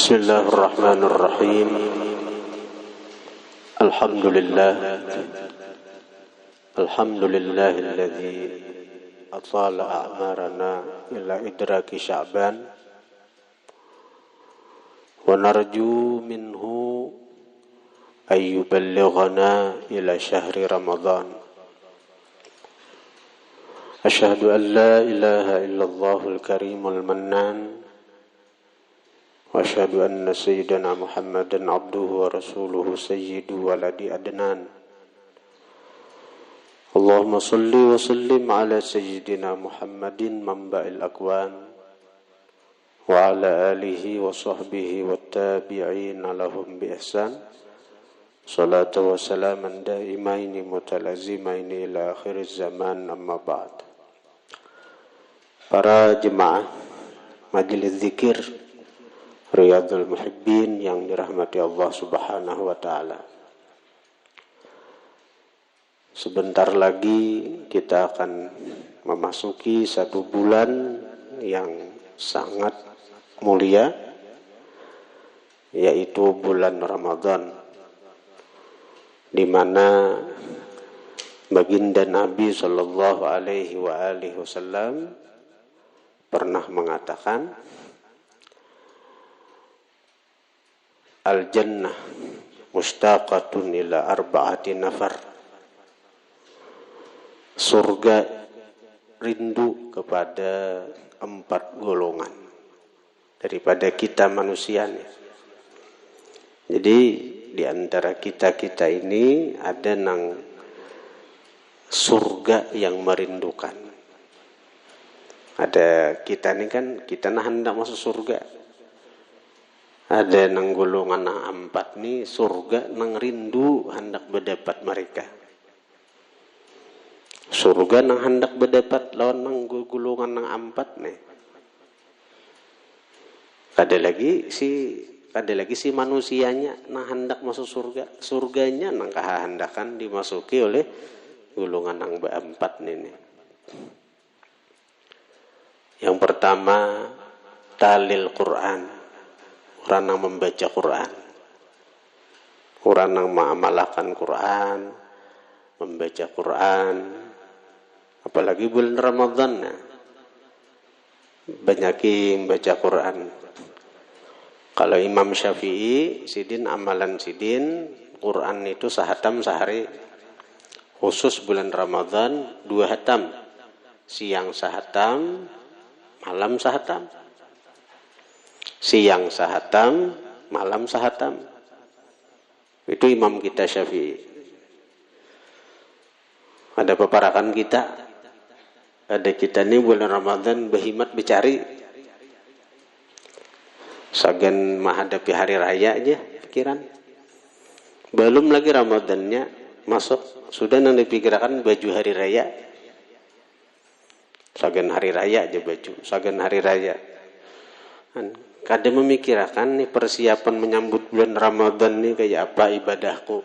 Bismillahirrahmanirrahim. Alhamdulillahilladzi atala a'marana ila idraki Sya'ban wa narju minhu ayyuballighana ila syahri Ramadan. Asyhadu an la ilaha illallahul karimul mannan wa asyhadu anna sayyidana Muhammadan abduhu wa rasuluhu sayyidu waladi adnan. Allahumma salli wa sallim ala sayyidina Muhammadin manba'il akwan wa ala alihi wa sahbihi wa tabi'ina lahum bi ihsan. Salatu wa salaman daimaini mutalazimaini ila akhiriz zaman, amma ba'd. Para jemaah majelis zikir Riyadhul Muhibbin yang dirahmati Allah Subhanahu wa ta'ala. Sebentar lagi kita akan memasuki satu bulan yang sangat mulia, yaitu bulan Ramadan, di mana baginda Nabi sallallahu alaihi wasallam pernah mengatakan, al-jannah mustaqatun ila arba'ati nafar. Surga rindu kepada 4 golongan daripada kita manusianya. Jadi di antara kita-kita ini ada nang surga yang merindukan. Ada kita ini kan, kita nah hendak masuk surga. Ada nang golongan nang 4 nih surga nang rindu hendak berdapat mereka. Surga nang hendak berdapat lawan nang golongan nang 4 nih. Ada lagi si manusianya nang hendak masuk surga. Surganya nang kehendakan dimasuki oleh golongan nang 4 nih. Yang pertama, talil Quran. Orang yang membaca Quran, orang yang mengamalkan Quran, membaca Quran, apalagi bulan Ramadan, banyakin membaca Quran. Kalau Imam Syafi'i, sidin amalan sidin, Quran itu sahatam sehari, khusus bulan Ramadan 2 hatam, siang sahatam, malam sahatam. Siang sahatam, malam sahatam. Itu imam kita Syafi'i. Ada peparakan kita. Ada kita ini bulan Ramadan berhimat bercari. Sagan menghadapi hari raya aja pikiran. Belum lagi Ramadannya masuk, sudah nang dipikirkan baju hari raya. Sagan hari raya aja baju, sagan hari raya. Kadang memikirkan nih persiapan menyambut bulan Ramadan nih kayak apa ibadahku.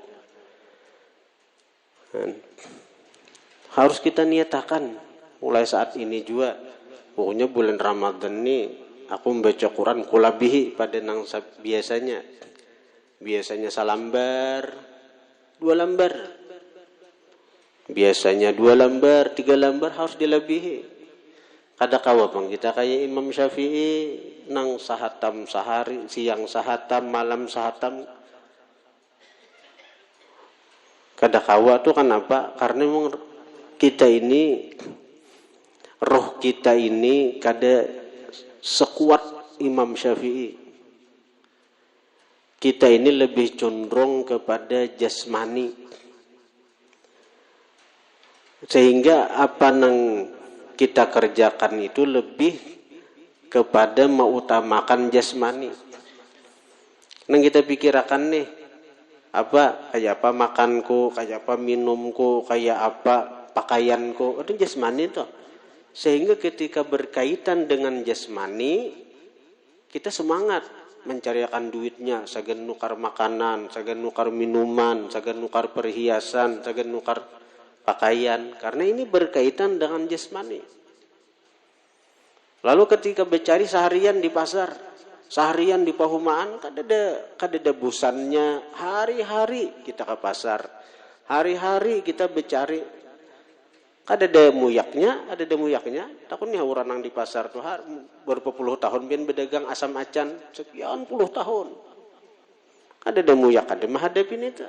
Harus kita niatakan mulai saat ini juga. Pokoknya bulan Ramadan nih aku membaca Quran kulabihi pada nang biasanya. Biasanya salambar, 2 lembar. Biasanya 2 lembar, 3 lembar harus dilebihi. Kada kawa bang kita kayak Imam Syafi'i nang sahatam sehari, siang sahatam, malam sahatam. Kada kawa tuh kan apa? Karena memang kita ini, roh kita ini kada sekuat Imam Syafi'i. Kita ini lebih condong kepada jasmani. Sehingga apa nang kita kerjakan itu lebih kepada mengutamakan jasmani. Nang kita pikirkan nih, kayak apa makanku, kayak apa minumku, kayak apa pakaianku, itu jasmani tuh. Sehingga ketika berkaitan dengan jasmani, kita semangat mencarikan duitnya, sagan nukar makanan, sagan nukar minuman, sagan nukar perhiasan, sagan nukar pakaian, karena ini berkaitan dengan jasmani. Lalu ketika bercari seharian di pasar, Seharian di pahumaan kadada busannya, hari-hari kita ke pasar. Hari-hari kita bercari. Kadada muyaknya, takutnya orang yang di pasar tuh berpuluh tahun biar berdagang asam acan sekian puluh tahun. Kadada muyak, ada menghadapin itu.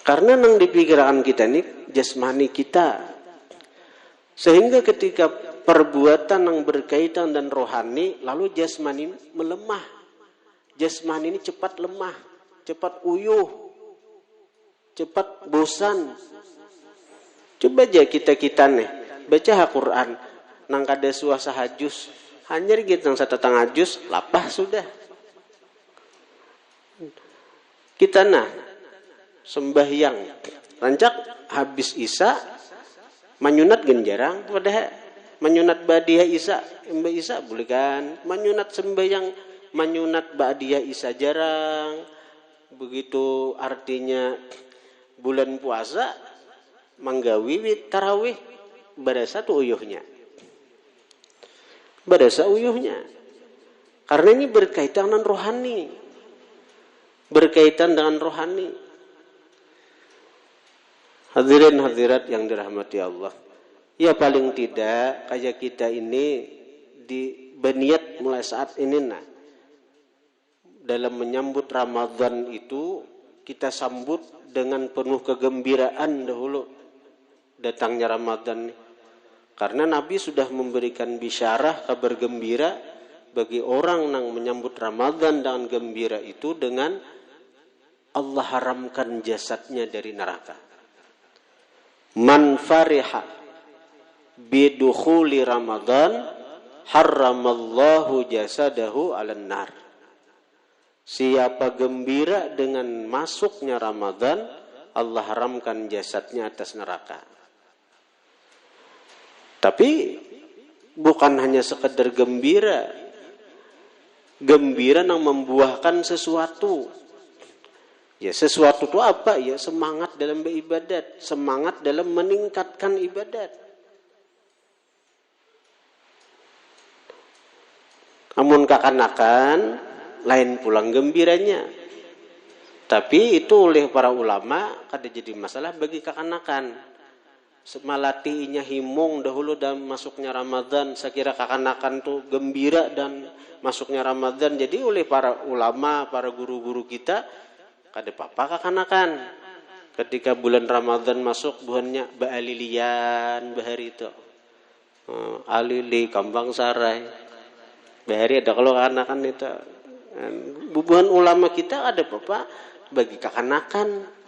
Karena nang dipikirkan kita ini jasmani kita. Sehingga ketika perbuatan yang berkaitan dan rohani, lalu jasmani melemah. Jasmani ini cepat lemah, cepat uyuh, cepat bosan. Coba aja kita nih baca Al-Quran, nang kada suasa hajus, hanya gitu nang satu tengah jus, lapah sudah. Kita sembahyang, rancak habis Isya, menyunat genjarang, padahal menyunat badiah Isya, Mbak Isya boleh kan? Menyunat sembahyang, menyunat badiah Isya jarang. Begitu artinya bulan puasa manggawi tarawih berasa tuh uyuhnya. Berasa uyuhnya. Karena ini berkaitan dengan rohani. Berkaitan dengan rohani. Hadirin hadirat yang dirahmati Allah. Ya paling tidak kayak kita ini berniat mulai saat ini dalam menyambut Ramadan itu kita sambut dengan penuh kegembiraan dahulu datangnya Ramadan. Karena Nabi sudah memberikan bisyarah, kabar gembira bagi orang yang menyambut Ramadan dengan gembira itu dengan Allah haramkan jasadnya dari neraka. Man fariha bidukhuli Ramadan harramallahu jasadahu 'alan nar. Siapa gembira dengan masuknya Ramadan, Allah haramkan jasadnya atas neraka. Tapi bukan hanya sekedar gembira. Gembira yang membuahkan sesuatu. Ya, sesuatu itu apa? Ya, semangat dalam beribadat, semangat dalam meningkatkan ibadat. Namun kekanakan lain pulang gembiranya. Tapi itu oleh para ulama kada jadi masalah bagi kekanakan. Semalatinya himung dahulu dan masuknya Ramadan, saya kira kekanakan tuh gembira dan masuknya Ramadan. Jadi oleh para ulama, para guru-guru kita kada apa-apa kekanakan. Ketika bulan Ramadan masuk buahnya ba'alilian bahari itu. Alili kambang sarai. Bahari ada kalau kekanakan itu. Bubuhan ulama kita ada apa-apa bagi kekanakan.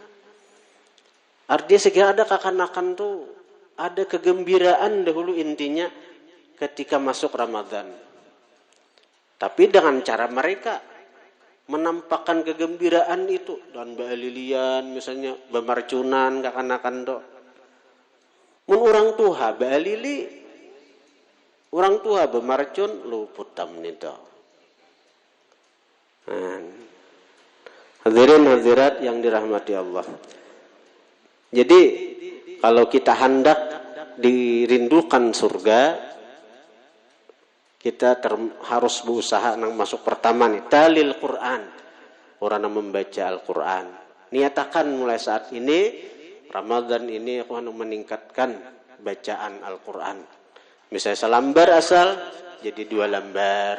Artinya segala ada kekanakan tuh, ada kegembiraan dahulu intinya ketika masuk Ramadan. Tapi dengan cara mereka menampakkan kegembiraan itu dan ba'alilian misalnya bemarcunan kekanakan tuh. Mun orang tua ba'alili, orang tua bemarcun luputam nito. Hadirin hadirat yang dirahmati Allah. Jadi kalau kita hendak dirindukan surga, kita harus berusaha nang masuk pertama nih talil Quran, orang yang membaca Al-Quran. Niatakan mulai saat ini Ramadan ini aku hendak meningkatkan bacaan Al-Quran. Misalnya selambar asal jadi 2 lembar,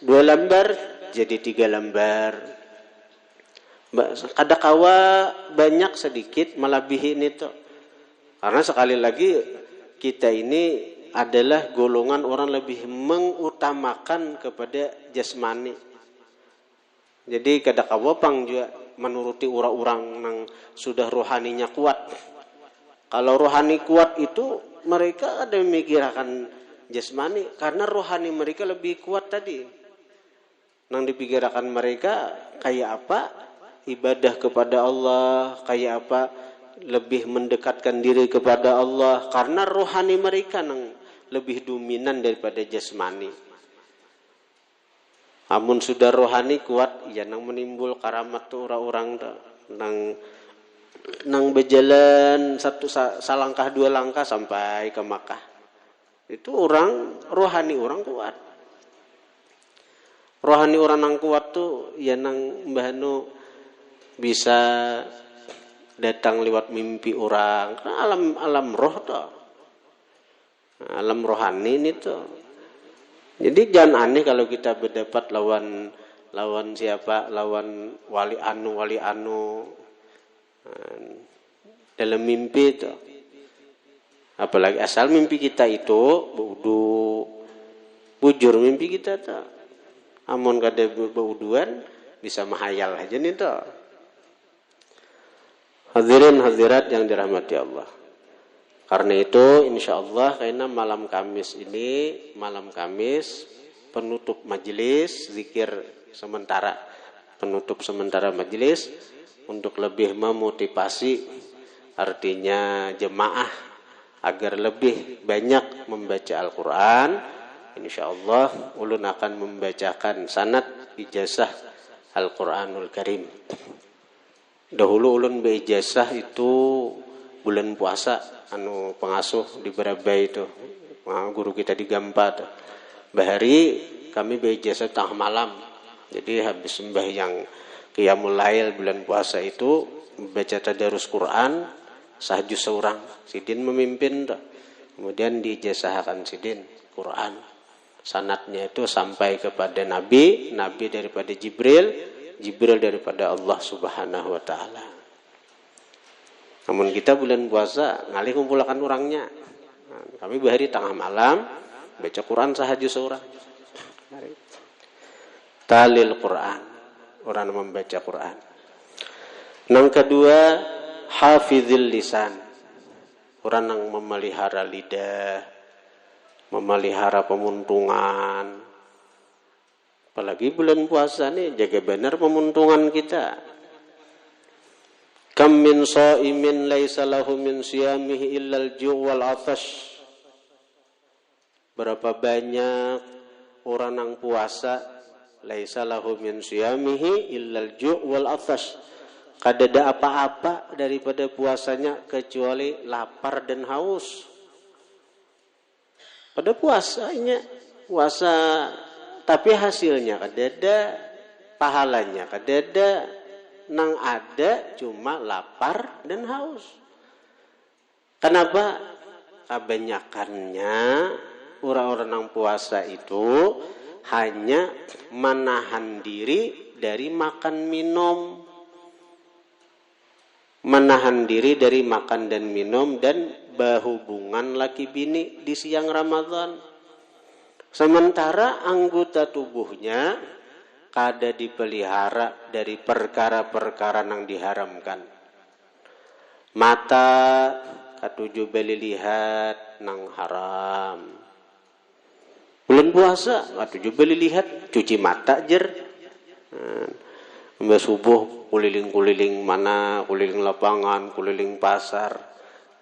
2 lembar jadi 3 lembar. Kadakawa banyak sedikit melebihi ini tuh. Karena sekali lagi kita ini adalah golongan orang lebih mengutamakan kepada jasmani. Jadi kadakawa pang juga menuruti orang-orang yang sudah rohaninya kuat. Kalau rohani kuat itu mereka ada memikirkan jasmani karena rohani mereka lebih kuat tadi. Nang dipikirkan mereka kayak apa? Ibadah kepada Allah, kayak apa lebih mendekatkan diri kepada Allah karena rohani mereka yang lebih dominan daripada jasmani. Amun sudah rohani kuat, ya nang menimbul karamat tuh orang-orang nang berjalan salangkah 2 langkah sampai ke Makkah. Itu orang rohani orang kuat. Rohani orang nang kuat tuh ya nang Mbah Nu bisa datang lewat mimpi orang. Alam roh tuh. Alam rohani ini tuh. Jadi jangan aneh kalau kita berdebat lawan siapa? Lawan wali anu dalam mimpi itu. Apalagi asal mimpi kita itu bujur mimpi kita tuh. Amun kada beuduan bisa mahayal aja nih tuh. Hadirin hadirat yang dirahmati Allah. Karena itu insyaallah karena malam Kamis ini malam Kamis penutup majelis zikir sementara penutup sementara majelis untuk lebih memotivasi artinya jemaah agar lebih banyak membaca Al-Qur'an. Insyaallah ulun akan membacakan sanad ijazah Al-Qur'anul Karim. Dahulu ulun beijazah itu bulan puasa pengasuh di Barabai itu. Guru kita di Gampa tuh. Bahari kami beijazah tengah malam. Jadi habis sembahyang qiyamul lail bulan puasa itu baca tadarus Quran sahjus seorang. Sidin memimpin tuh. Kemudian diijazahkan Sidin Quran. Sanadnya itu sampai kepada Nabi daripada Jibril daripada Allah Subhanahu wa taala. Namun kita bulan puasa ngalih kumpulkan orangnya. Kami bahari tengah malam baca Quran sahaju seorang. Talil Quran, orang membaca Quran. Yang kedua, hafizil lisan. Orang yang memelihara lidah, memelihara pemuntungan. Apalagi bulan puasa nih, jaga benar pemuntungan kita. Kam min shaimin laisa lahu min siyamihi illal ju' wal 'atash. Berapa banyak orang yang puasa laisa lahu min siyamihi illal ju' wal atash. Kada ada apa-apa daripada puasanya kecuali lapar dan haus. Pada puasanya puasa tapi hasilnya kada ada, pahalanya kada ada, nang ada cuma lapar dan haus. Kenapa? Kebanyakannya orang-orang yang puasa itu hanya menahan diri dari makan minum. Menahan diri dari makan dan minum dan berhubungan laki bini di siang Ramadan. Sementara anggota tubuhnya kada dipelihara dari perkara-perkara yang diharamkan. Mata katuju beli lihat nang haram. Bulan puasa katuju beli lihat cuci mata jer. Mbak subuh kuliling-kuliling mana, kuliling lapangan, kuliling pasar,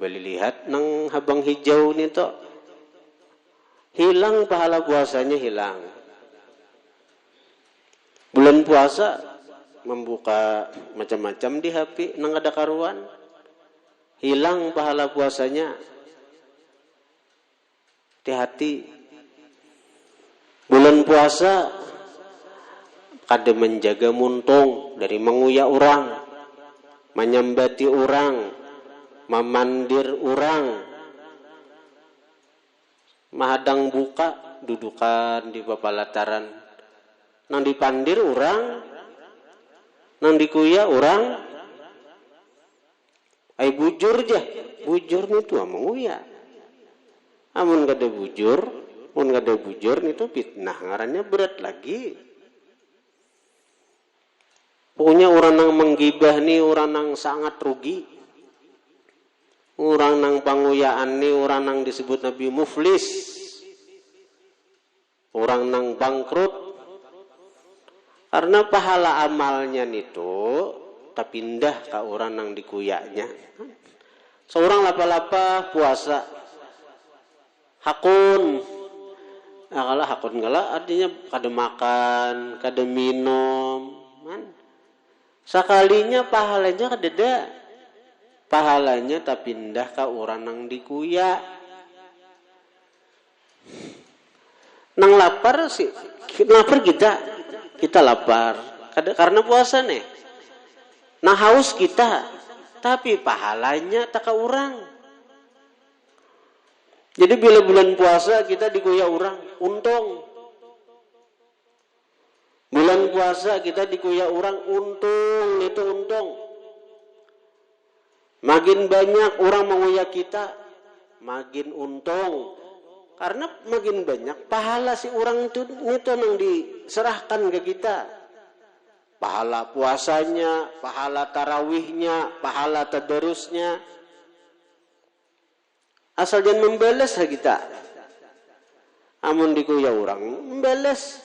beli lihat nang habang hijau nih toh. Hilang pahala puasanya hilang. Bulan puasa membuka macam-macam di HP nang ada karuan. Hilang pahala puasanya. Hati-hati. Bulan puasa kada menjaga muntung dari menguyak orang, menyambati orang, memandir orang, mahadang buka dudukan di papalataran, nang dipandir orang, nang dikuyak orang, ay bujur je, bujur ni tu menguyak, amun kada bujur ni tu fitnah ngarannya berat lagi. Pokoknya orang yang menggibah ni orang yang sangat rugi. Orang yang panguyaan ni orang yang disebut Nabi muflis. Orang yang bangkrut. Karena pahala amalnya itu tapi pindah ke orang yang dikuyaknya. Seorang lapa-lapa puasa. Hakun. Nah, kalau hakun gala artinya kada makan, kada minum. Sekalinya pahalanya kadeda. Pahalanya tak pindah ke orang yang dikuyak. Nang lapar sih, lapar kita. kita lapar karena puasa nih. Nah haus kita, tapi pahalanya tak ke orang. Jadi bila bulan puasa kita dikuya orang, untung. Bulan puasa kita dikuya orang, untung, itu untung. Makin banyak orang menguya kita, makin untung. Karena makin banyak pahala si orang itu yang diserahkan ke kita. Pahala puasanya, pahala tarawihnya, pahala tadarusnya. Asal jangan membalas kita. Amun dikuya orang, membalas.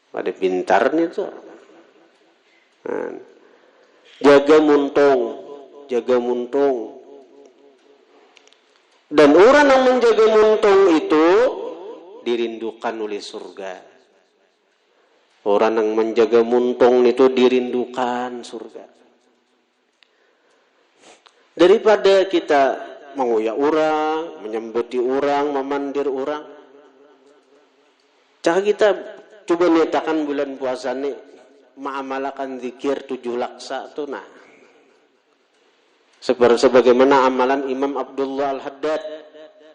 Pada pintarnya tuh. Jaga muntung. Dan orang yang menjaga muntung itu dirindukan oleh surga. Orang yang menjaga muntung itu dirindukan surga. Daripada kita menguyak orang, menyembuti orang, memandir orang. Cara kita coba nyatakan bulan puasa nih, mengamalkan zikir 7 laksa tuh nah. Sebagaimana amalan Imam Abdullah Al-Haddad.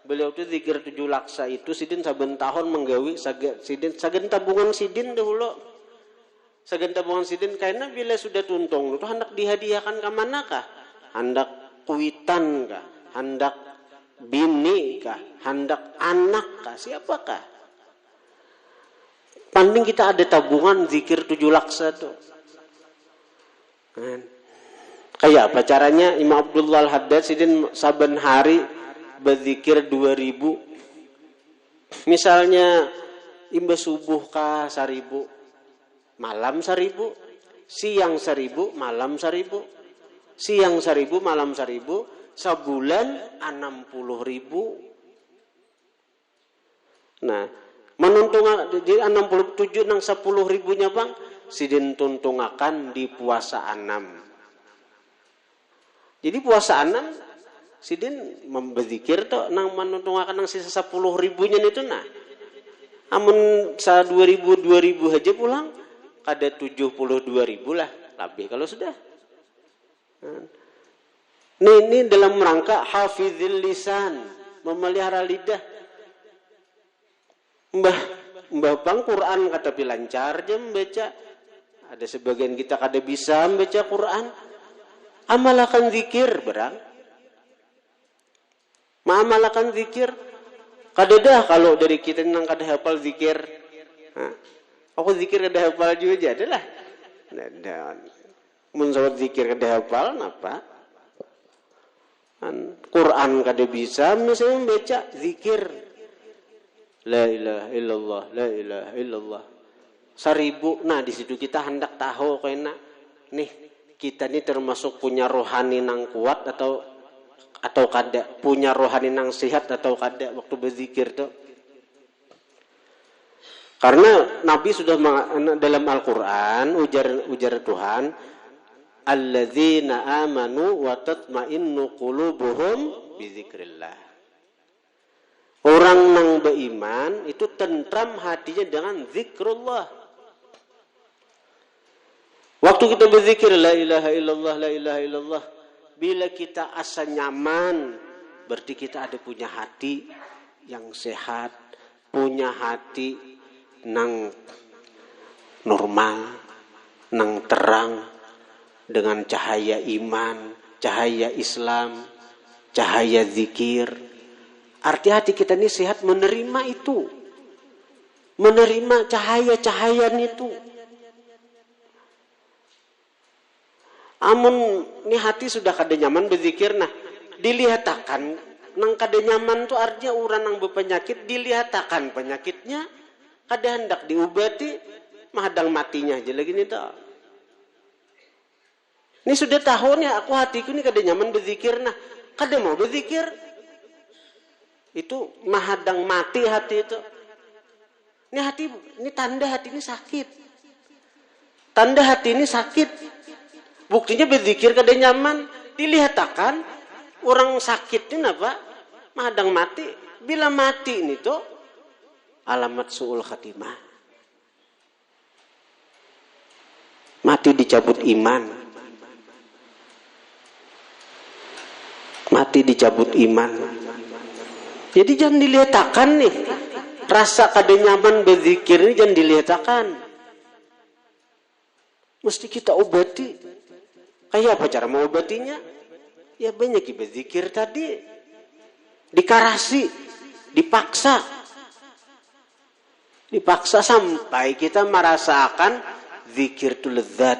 Beliau itu zikir 7 laksa itu sidin saben tahun menggawi sagen tabungan sidin dahulu. Sagen tabungan sidin karena bila sudah tuntung itu hendak dihadiahkan ke manakah? Hendak kuitan kah? Hendak bini kah? Hendak anak kah? Siapakah? Panding kita ada tabungan zikir 7 laksa tuh. Kayak apa caranya? Imam Abdullah Al-Haddad sidin saben hari berzikir 2000. Misalnya imba subuh kah 1000, malam 1000, siang 1000, malam 1000, siang 1000, malam 1000, sebulan 60.000. Nah, menuntung di 67 nang 10.000-nya bang, sidin tuntungakan di puasa 6. Jadi puasa 6 sidin membezikir tuh nang menuntungakan nang sisa 10.000-nya itu nah. Amun sa 2000 aja pulang kada 72.000 lah, lebih kalau sudah. Ini dalam rangka hafizil lisan, memelihara lidah. Mbah bang Quran kata lancar aja membaca. Ada sebagian kita kada bisa membaca Quran. Amalkan zikir berang. Ma'amalakan zikir. Kada dah kalau dari kita nang kada hafal zikir. Aku zikir kada hafal juga aja adalah. Mun sawat zikir kada hafal napa? Quran kada bisa misalnya membaca zikir. La ilaha illallah, la ilaha illallah. 1000. Nah, di situ kita hendak tahu kena nih kita ini termasuk punya rohani nang kuat atau kada, punya rohani nang sehat atau kada waktu berzikir tuh. Karena Nabi sudah dalam Al-Qur'an ujar Tuhan, alladzina amanu wa tatma'innu qulubuhum bizikrillah. Orang nang beriman itu tentram hatinya dengan zikrullah. Waktu kita berzikir la ilaha illallah, la ilaha illallah, bila kita asa nyaman, berarti kita ada punya hati yang sehat, punya hati nang normal, nang terang dengan cahaya iman, cahaya Islam, cahaya zikir. Arti hati kita ini sehat menerima itu, menerima cahaya-cahayaan itu. Amun ni hati sudah kada nyaman berzikir, nah dilihatakan nang kada nyaman tu artinya orang nang berpenyakit dilihatakan penyakitnya kada hendak diobati mahadang matinya aja lagi nih tau. Ini sudah tahunnya aku hatiku ni kada nyaman berzikir, nah kada mau berzikir. Itu mahadang mati hati itu. Ini hati, ini tanda hati ini sakit. Tanda hati ini sakit. Buktinya berzikir kada nyaman, dilihatakan orang sakit ini apa? Mahadang mati. Bila mati ini tuh alamat su'ul khatimah. mati dicabut iman. Mati dicabut iman. Jadi jangan dilihatkan nih. Rasa kada nyaman berzikir ini jangan dilihatkan. Mesti kita obati. Kayak apa cara mengobatinya? Ya banyak berzikir tadi. Dikarasi, dipaksa. Dipaksa sampai kita merasakan zikir itu lezat,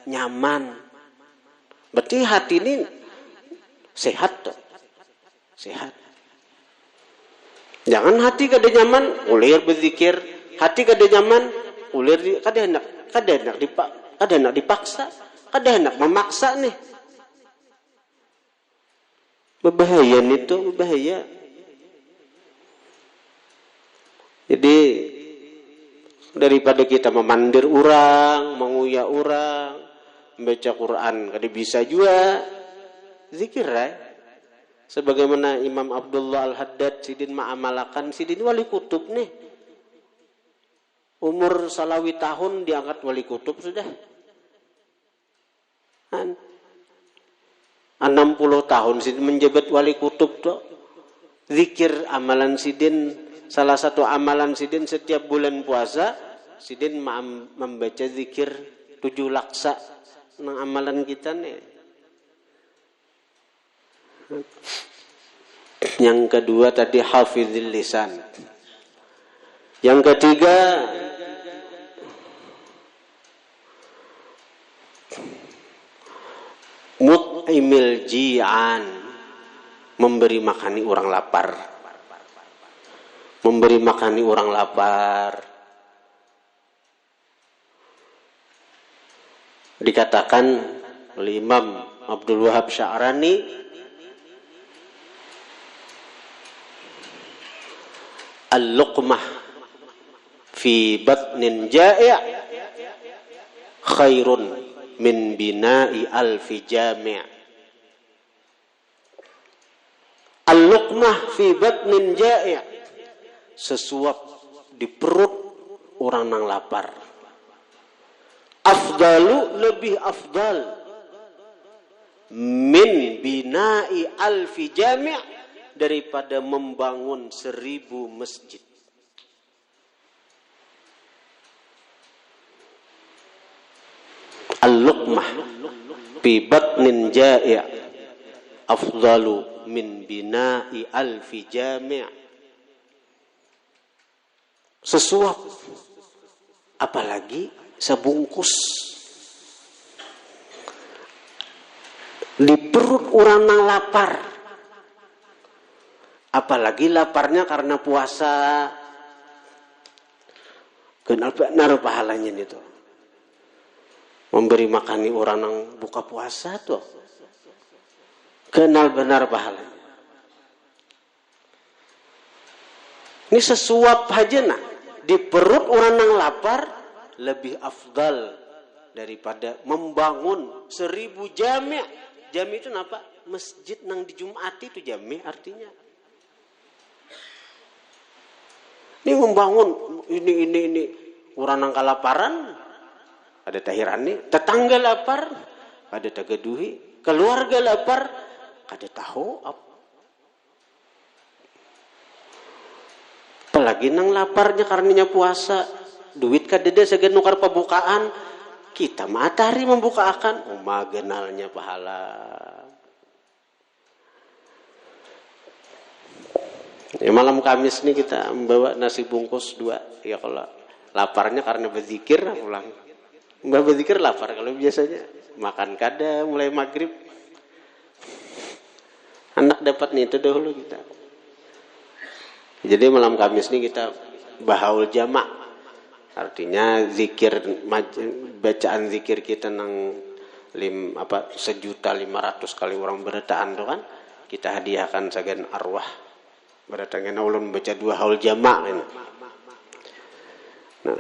nyaman. Berarti hati ini sehat tuh. Sehat. Jangan hati kada nyaman, ulir berzikir. Hati kada nyaman, ulir kada hendak dipaksa, kada hendak memaksa nih. Berbahaya itu, berbahaya. Jadi daripada kita memandir orang, menguyak orang, membaca Quran, kada bisa juga zikir sebagaimana Imam Abdullah Al-Haddad sidin ma'amalakan, sidin wali kutub nih. Umur salawi tahun diangkat wali kutub sudah. 60 tahun sidin menjabat wali kutub tuh. Zikir amalan sidin, salah satu amalan sidin setiap bulan puasa, sidin membaca zikir 7 laksa nang amalan kita nih. Yang kedua tadi hafizil lisan. Yang ketiga mut'imil ji'an, memberi makani orang lapar. Memberi makani orang lapar. Dikatakan oleh Imam Abdul Wahab Sya'rani, al-luqmah fi batnin ja'i' khairun min bina'i alfi jami'. Al-luqmah fi batnin ja'i', sesuap di perut orang yang lapar. Afdalu, lebih afdal, min bina'i alfi jami', daripada membangun 1000 masjid. Al-luqmah fi batnin ja'i' afdalu min bina'i alfi jami'. Sesuap, apalagi sebungkus di perut orang yang lapar. Apalagi laparnya karena puasa. Kenapa naruh pahalanya itu? Memberi makani orang yang buka puasa tuh. Kenal benar pahalanya. Ini sesuap aja nak. Di perut orang yang lapar lebih afdal daripada membangun 1000 jami'. Jami' itu apa? Masjid nang di Jumati itu jami' artinya. Ini membangun ini orang yang kelaparan, ada tahirani, tetangga lapar, ada tagaduhi, keluarga lapar, ada tahu apa. Apalagi nang laparnya karenanya puasa, duit kadeda segan nukar pembukaan, kita matahari membuka akan, magenalnya pahala. Ya, malam Kamis nih kita membawa nasi bungkus 2. Ya kalau laparnya karena berzikir pulang. Mbak berzikir lapar. Kalau biasanya makan kada mulai maghrib. Anak dapat nih itu dahulu kita. Jadi malam Kamis nih kita bahaul jamak. Artinya zikir, bacaan zikir kita nang 1.500 kali orang berataan tuh kan. Kita hadiahkan segan arwah. Berdatangkan ulun baca 2 haul jamak kan.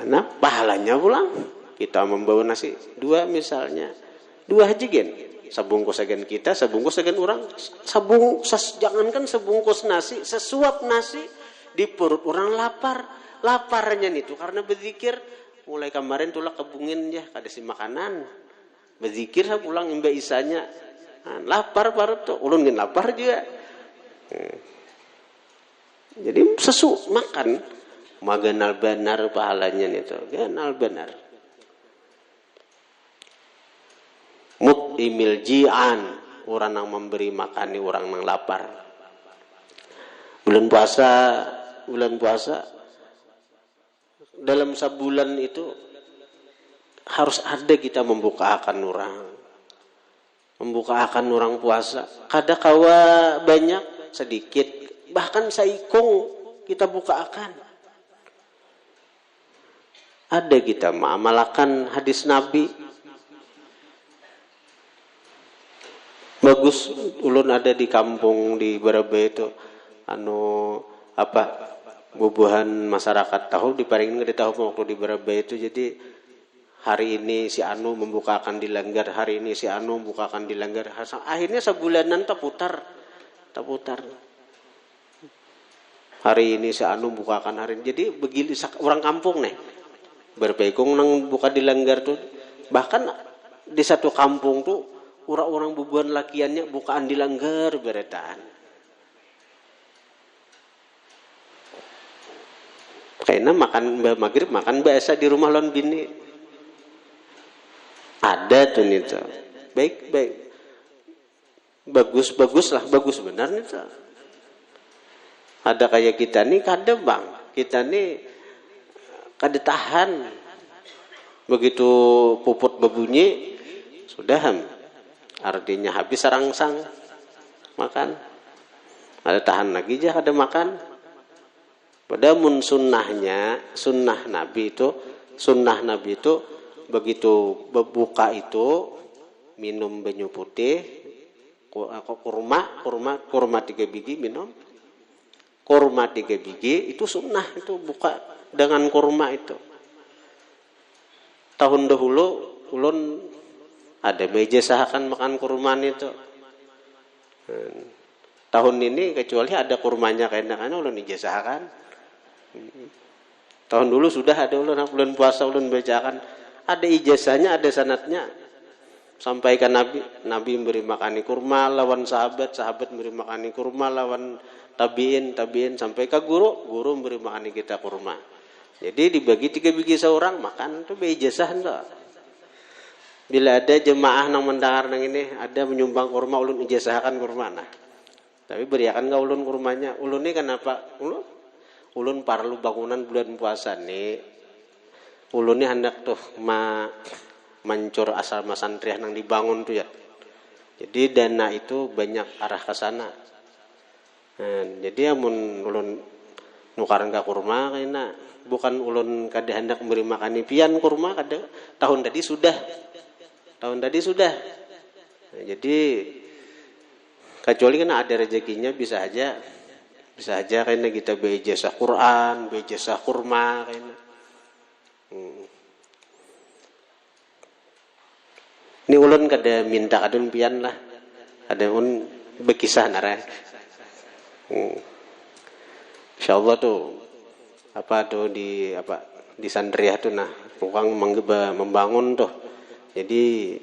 Nah, pahalanya pulang kita membawa nasi 2 misalnya. 2 haji gen. Sebungkus agen kita, sebungkus agen orang. Jangankan sebungkus nasi, sesuap nasi di perut orang lapar. Laparnya itu karena berzikir mulai kemarin tulah kebungin ya kada si makanan. Berzikir saya pulang imba isanya. Lapar parut tuh, ulun ngin lapar juga. Jadi sesu makan maganal benar pahalanya itu, ganal benar. Mut'imil ji'an, orang yang memberi makan orang yang lapar. Bulan puasa dalam sebulan itu harus ada kita membuka akan orang puasa. Kada kawa banyak, sedikit, bahkan saikong kita buka akan. Ada kita mengamalkan hadis Nabi. Bagus, ulun ada di kampung di Barabe itu, bubuhan masyarakat tahu diparingin ke tahu waktu di Barabe itu. Jadi hari ini si anu membukakan di Langgar, hari ini si anu membukakan di Langgar. Akhirnya sebulanan tak putar. Hari ini si anu bukakan hari ini. Jadi begini orang kampung nih. Berbaikung nang buka di Langgar tuh. Bahkan di satu kampung tuh orang-orang bubuhan lakiannya bukaan di Langgar beretaan. Kayaknya makan maghrib makan biasa di rumah lon bini. Ada tuh nih tuh. Baik. Bagus lah, bagus benar nih tuh. Ada kayak kita nih kada bang. Kita nih kada tahan. Begitu puput berbunyi sudah artinya habis rangsang makan. Ada tahan lagi aja kada makan. Padahal sunnah Nabi itu begitu berbuka itu minum banyu putih, kurma 3 biji minum, kurma 3 biji itu sunnah, itu buka dengan kurma itu. Tahun dahulu ulun ada meja sahakan makan kurma itu. Tahun ini kecuali ada kurmanya karena ulun ijazahakan. Tahun dulu sudah ada ulun bulan puasa ulun bacakan. Ada ijazahnya, ada sanadnya. Sampaikan Nabi memberi makani kurma lawan sahabat memberi makani kurma lawan tabiin sampai ke guru memberi makani kita kurma. Jadi dibagi 3 biji seorang makan itu ijazah enggak. Bila ada jemaah nang mendengar nang ini ada menyumbang kurma ulun ijazahkan kurma nah. Tapi beriakan enggak ulun kurmanya. Ulun ini kenapa? Ulun parlu bangunan bulan puasa nih. Ulun ini hendak tuh mancur asal masantriah nang dibangun tuh ya. Jadi dana itu banyak arah ke sana. Jadi amun ulun nukaran ka kurma kayaknya bukan ulun kada hendak memberi makan pian kurma kada. Tahun tadi sudah. Jadi kecuali kan ada rezekinya bisa aja kayaknya kita beijazah Quran, beijazah kurma kayaknya. Ini ulun kada minta kadun pian lah. Ada un bekisah nara. Insyaallah tuh di Sandriah tuh nah tukang membangun tuh. Jadi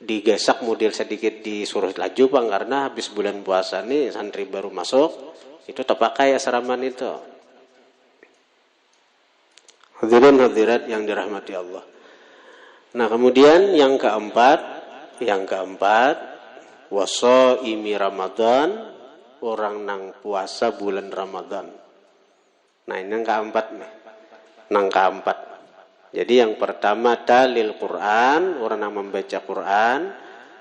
digasak model sedikit disuruh laju bang karena habis bulan puasa nih santri baru masuk itu terpakai asraman itu. Hadirin hadirat yang dirahmati Allah. Nah kemudian yang keempat wasaimi Ramadan, orang nang puasa bulan Ramadan. Nah ini yang keempat nih. Jadi yang pertama dalil Quran, orang yang membaca Quran.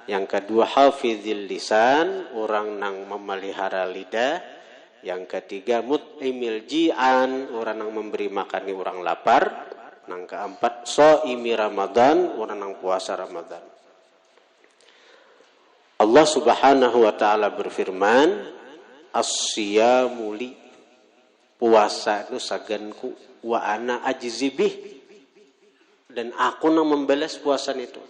Yang kedua hafizil lisan, orang yang memelihara lidah. Yang ketiga mut'imil ji'an, orang yang memberi makan orang lapar. Yang keempat shaimi Ramadan, orang yang puasa Ramadan. Allah Subhanahu wa taala berfirman, as-siyamu li, puasa itu saganku, wa ana ajzibih, dan aku yang membalas puasan itu.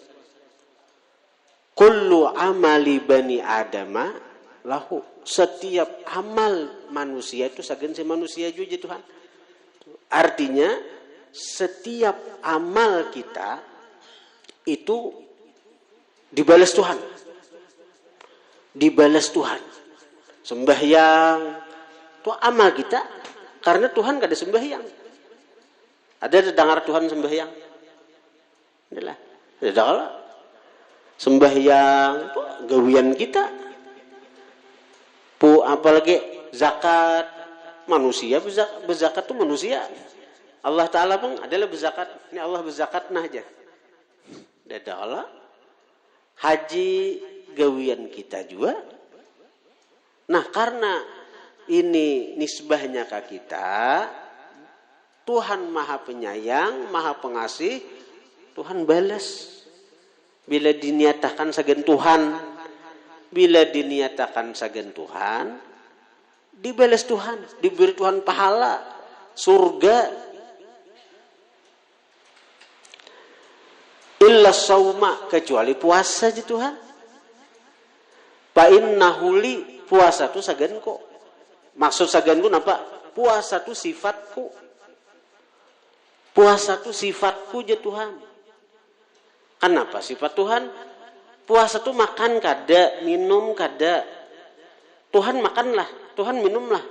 Kullu amali bani adama lahu, setiap amal manusia itu sagan si manusia juga Tuhan. Artinya setiap amal kita itu dibalas Tuhan. Dibalas Tuhan. Sembahyang itu amal kita karena Tuhan gak ada sembahyang. Ada dengar Tuhan sembahyang? Adalah. Ada sembahyang itu gawian kita. Apalagi zakat, manusia berzakat itu manusia. Allah Ta'ala pun adalah berzakat. Ini Allah berzakat nah aja. Ada haji gawian kita juga. Nah karena ini nisbahnya ke kita, Tuhan Maha Penyayang, Maha Pengasih, Tuhan balas. Bila diniatakan sagan Tuhan, bila diniatakan sagan Tuhan, dibalas Tuhan, diberi Tuhan pahala, surga. Illa sauma, kecuali puasa aja Tuhan. Fa innahu li, puasa tu saganku. Maksud saganku napa? Puasa tu sifatku. Puasa tu sifatku aja Tuhan. Kenapa sifat Tuhan? Puasa tu makan kada, minum kada. Tuhan makanlah, Tuhan minumlah.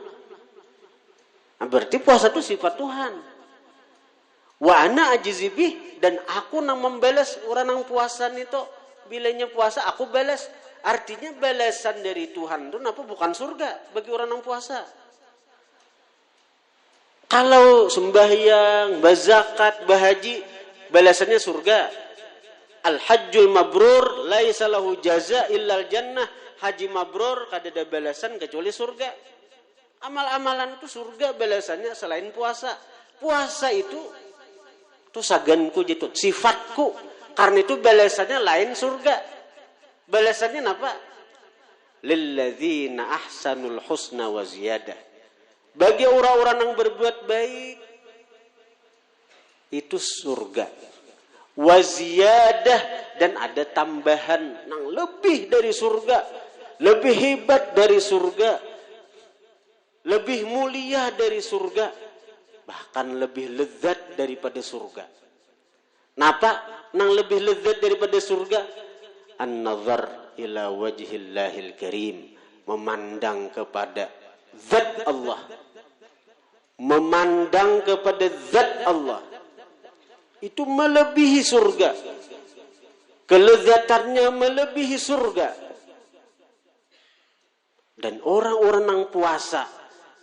Nah, berarti puasa tu sifat Tuhan. Wa ana ajizibih, dan aku nang membalas orang nang puasa itu. Bilanya puasa aku balas. Artinya balasan dari Tuhan itu apa? Bukan surga bagi orang nang puasa. Kalau sembahyang, berzakat, berhaji, balasannya surga. Al-hajjul mabrur laisa lahu jaza illal jannah. Haji mabrur kada ada balasan kecuali surga. Amal-amalan itu surga balasannya selain puasa. Puasa itu saganku gitu, sifatku. Karena itu balasannya lain surga. Balasannya apa? Lilladzina ahsanul husna wa ziyadah. Bagi orang-orang yang berbuat baik itu surga. Wa ziyadah, dan ada tambahan yang lebih dari surga, lebih hebat dari surga, lebih mulia dari surga, bahkan lebih lezat daripada surga. Napa nang lebih lezat daripada surga? An-nazar ila wajhillahil karim, memandang kepada zat Allah, memandang kepada zat Allah, itu melebihi surga, kelezatannya melebihi surga. Dan orang-orang yang puasa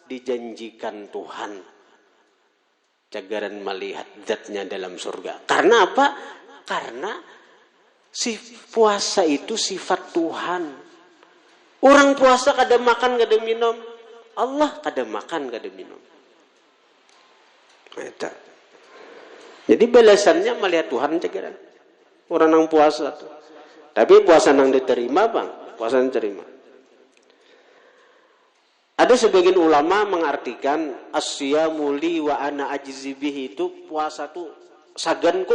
dijanjikan Tuhan cagaran melihat zatnya dalam surga. Karena apa? Karena si puasa itu sifat Tuhan. Orang puasa kada makan kada minum, Allah kada makan kada minum. Eta. Jadi balasannya melihat Tuhan cagaran. Orang yang puasa tuh. Tapi puasa yang diterima bang, puasa yang diterima. Ada sebagian ulama mengartikan as-siyamu li wa ana ajzi bihi, itu puasa tu saganku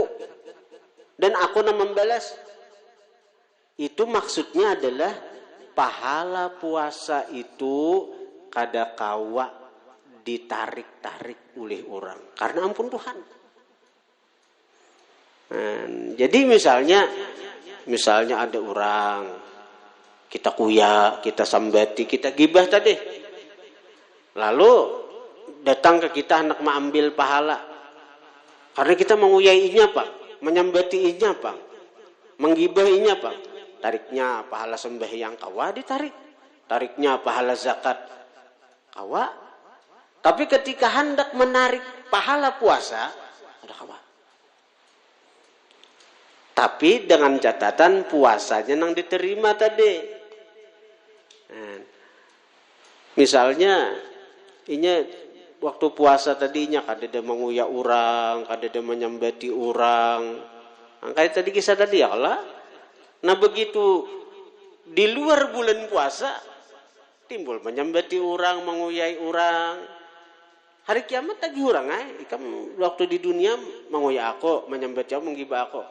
dan aku nak membalas. Itu maksudnya adalah pahala puasa itu kada kawa ditarik-tarik oleh orang karena ampun Tuhan. Jadi misalnya ada orang kita kuya, kita sambati, kita gibah tadi. Lalu datang ke kita hendak mengambil pahala. Karena kita menguyainya Pak, menyambatiinya Pak, menggibahinya Pak. Tariknya pahala sembahyang kawa ditarik. Tariknya pahala zakat kawa. Tapi ketika hendak menarik pahala puasa, ada kawa. Tapi dengan catatan puasanya yang diterima tadi. Misalnya ini waktu puasa tadinya kada ada menguyak orang, kada ada menyambati orang. Kayak tadi kisah tadi ya Allah. Nah begitu di luar bulan puasa timbul menyambati orang, menguyai orang. Hari kiamat lagi orang ikam waktu di dunia menguyak aku, menyambati aku, menggibah aku.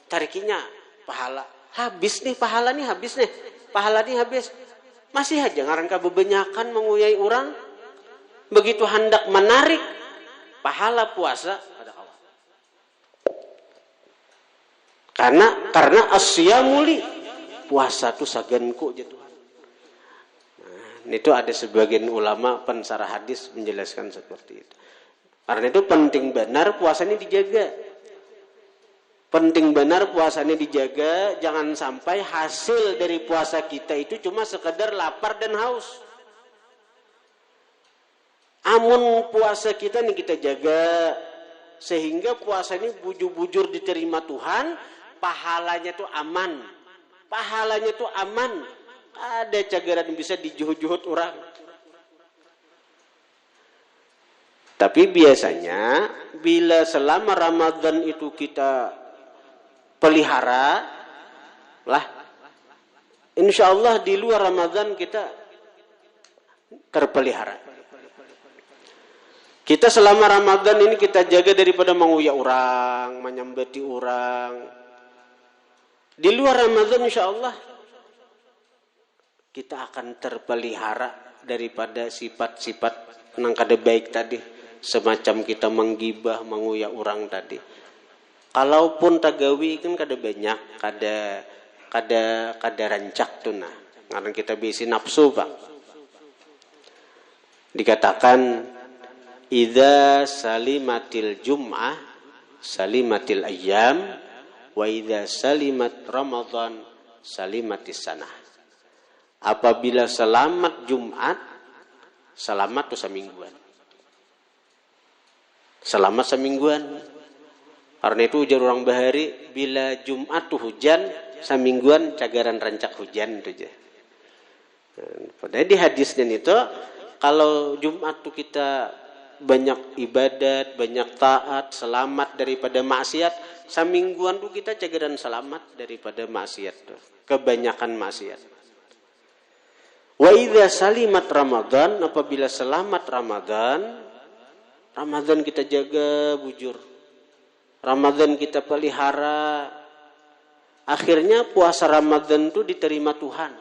Tarikinya pahala. Habis nih pahala nih habis nih. Pahala nih habis. Masih aja ngaran kebanyakan menguyai orang. Begitu hendak menarik pahala puasa ada kawan. Karena asyamuli puasa itu saganku ya Tuhan. Nah, itu ada sebagian ulama pensarah hadis menjelaskan seperti itu. Karena itu penting benar puasanya dijaga. Penting benar puasanya dijaga, jangan sampai hasil dari puasa kita itu cuma sekedar lapar dan haus. Amun puasa kita nih kita jaga sehingga puasa ini bujur-bujur diterima Tuhan. Pahalanya tuh aman. Pahalanya tuh aman. Ada cagaran bisa dijuhut-juhut orang. Tapi biasanya bila selama Ramadan itu kita pelihara lah, insya Allah di luar Ramadan kita terpelihara. Kita selama Ramadan ini kita jaga daripada menguyak orang, menyambati orang. Di luar Ramadan insya Allah kita akan terpelihara daripada sifat-sifat yang kada baik tadi, semacam kita menggibah, menguyak orang tadi. Kalaupun tagawi kan kada banyak, kada rancak tuh nah. Karena kita bisi nafsu Pak. Dikatakan idza salimatil jum'ah salimatil ayyam wa idza salimat Ramadan salimatis sanah. Apabila selamat Jumat, selamat tuh semingguan. Selamat semingguan. Karena itu ujar orang bahari, bila Jumat tuh hujan, semingguan cagaran rancak hujan itu aja. Padahal di hadisnya itu, kalau Jumat tuh kita banyak ibadat, banyak taat, selamat daripada maksiat, semingguan tuh kita cagaran selamat daripada maksiat tuh. Kebanyakan maksiat. Wa idza salimat Ramadan, apabila selamat Ramadan kita jaga bujur. Ramadan kita pelihara. Akhirnya puasa Ramadan itu diterima Tuhan.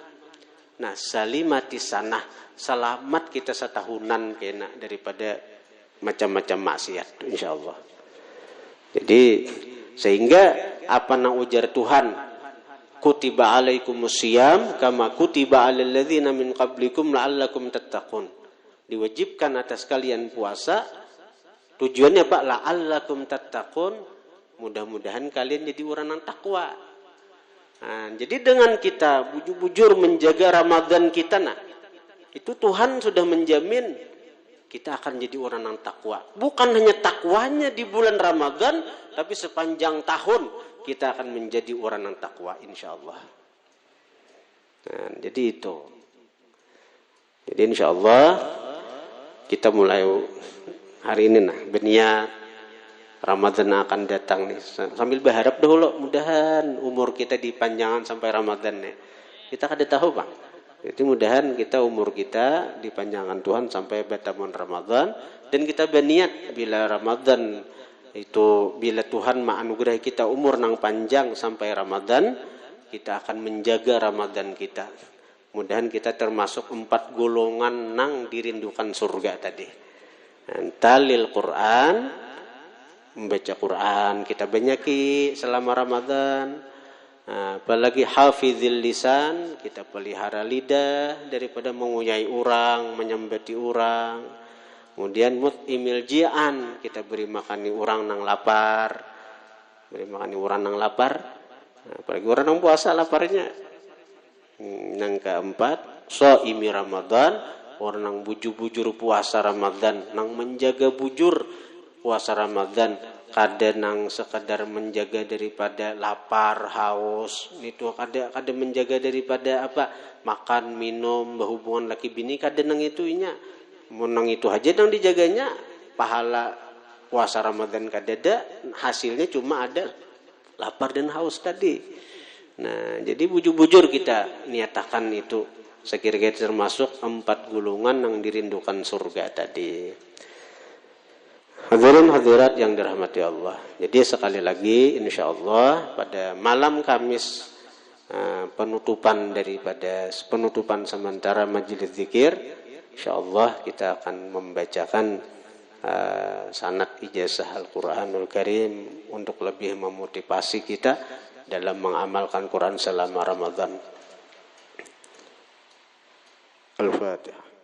Nah, salimati sanah, selamat kita setahunan kena daripada macam-macam maksiat insyaallah. Jadi sehingga apa nang ujar Tuhan, kutiba alaikumusiyam kama kutiba alal ladzina min qablikum la'allakum tattaqun. Diwajibkan atas kalian puasa. Tujuannya Pak, la'allakum tattaqun, mudah-mudahan kalian jadi orang yang takwa. Nah, jadi dengan kita bujur-bujur menjaga Ramadan kita, nah, itu Tuhan sudah menjamin kita akan jadi orang yang takwa. Bukan hanya takwanya di bulan Ramadan, tapi sepanjang tahun kita akan menjadi orang yang takwa, insyaallah. Nah, jadi itu. Jadi insyaallah kita mulai hari ini nah berniat Ramadan akan datang nih, sambil berharap dahulu mudahan umur kita dipanjangkan sampai Ramadan nih. Kita kada tahu Bang. Jadi mudahan kita umur kita dipanjangkan Tuhan sampai batamun Ramadan, dan kita berniat bila Ramadan itu, bila Tuhan menganugerahi kita umur nang panjang sampai Ramadan, kita akan menjaga Ramadan kita. Mudahan kita termasuk 4 golongan nang dirindukan surga tadi. Talil Quran, membaca Quran kita banyaki selama Ramadan. Apalagi hafizil lisan, kita pelihara lidah daripada menguyai orang, menyambati orang. Kemudian mut'imil ji'an, kita beri makani orang nang lapar. Beri makani orang nang lapar. Apalagi orang nang puasa laparnya. Yang keempat, shaimi Ramadan, orang nang bujur-bujur puasa Ramadan, nang menjaga bujur puasa Ramadan. Kada nang sekadar menjaga daripada lapar, haus, itu kada menjaga daripada apa, makan, minum, berhubungan laki bini, kada nang itunya. Menang itu aja nang dijaganya, pahala puasa Ramadan kada ada, hasilnya cuma ada lapar dan haus tadi. Nah, jadi bujur-bujur kita niatakan itu, sekira-kira termasuk 4 golongan yang dirindukan surga tadi. Hadirin hadirat yang dirahmati Allah. Jadi sekali lagi insyaallah pada malam Kamis penutupan sementara majelis zikir, insyaallah kita akan membacakan sanad ijazah Al-Quranul Karim untuk lebih memotivasi kita dalam mengamalkan Quran selama Ramadan. Al-Fatihah.